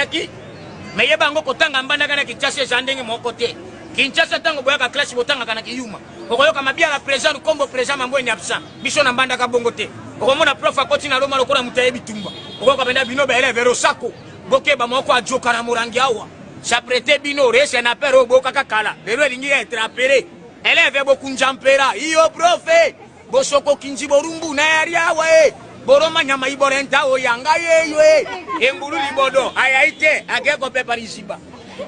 ezalaki mais yeba ngo kotanga mbanda kana Kinshasa ezandenge mon côté Kinshasa tango boyaka classe botanga kana kiyuma okoyoka mabia la président kombo président mambo ni absent biso na mbanda ka bongo te okomona prof akoti na loma lokola mutaye bitumba okoyoka benda bino ba élève rosako bokeba moko ajoka na murangi awa s'apprêter bino rese na pero boka kakala lero elingi être appelé élève bokunjampera iyo prof bosoko kinji borumbu na yari awa boroma nyama iborenta o yanga yeyo engulu libodo ayaite ageko pe parisiba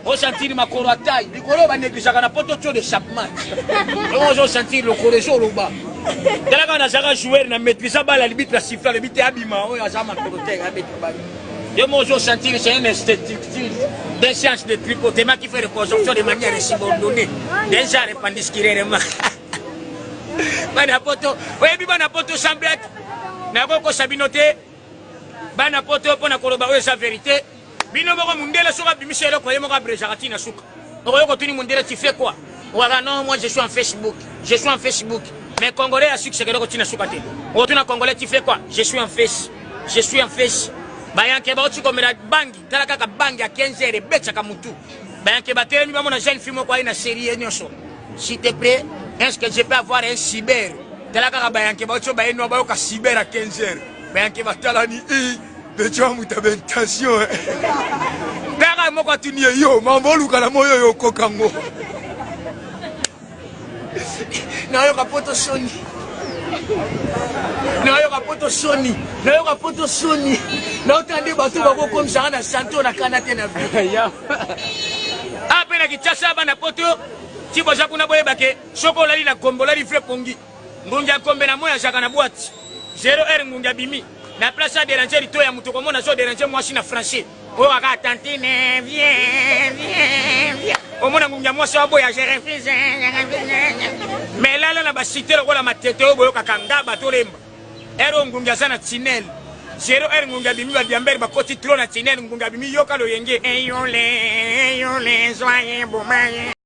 o sentir makoro atai likolo ba neglisaka na poto tcho de chapman o sentir le corejo loba dala kana saka joueur na maîtriser bala libitre la siffler le bité abima o azama protéger abeti bali yo mojo sentir c'est une esthétique des sciences de tripotement qui fait reconstruction de manière subordonnée déjà répandisquirement bana poto oyebi bana poto samblat na koko sabinote bana poto pona koloba oyo sa vérité bino moko mundele soka bimiselo ko yemo ka brezakati na suka oyo tuni mundele tu fais quoi wala non moi je suis en Facebook mais congolais a succès que tina suka te o tuna congolais tu fais quoi je suis en face bayanke ba otiko mera bangi talaka ka bangi a 15 heures betcha ka mutu bayanke batele mi bamona jeune film ko ina série nyonso s'il te plaît est-ce que je peux avoir un cyber talaka ka bayanke ba otiko ba eno ba ka cyber à 15 heures bayanke batalani de tu as muta bentation dara moko tuni yo mambo luka na moyo yo kokango na yo kapoto soni na yo kapoto soni na otande bato bako comme ça na santo na kanate na vie apena Kinshasa bana poto ti boza kuna boye bake soko lali na kombola li vrai pongi ngunja kombe na moya jaka na boîte 0 ngunja bimi na place à déranger lito ya mutu komona so déranger moi na français o aka tantine viens omona ngunja moi so boya je refuse mais là na ba cité lo la matete o boyo kakanga bato lemba ero ngunja sana tinel 0 ngunja bimi ba diambere ba koti tro na tinel ngunja bimi yoka lo yenge eyole soyez bomaye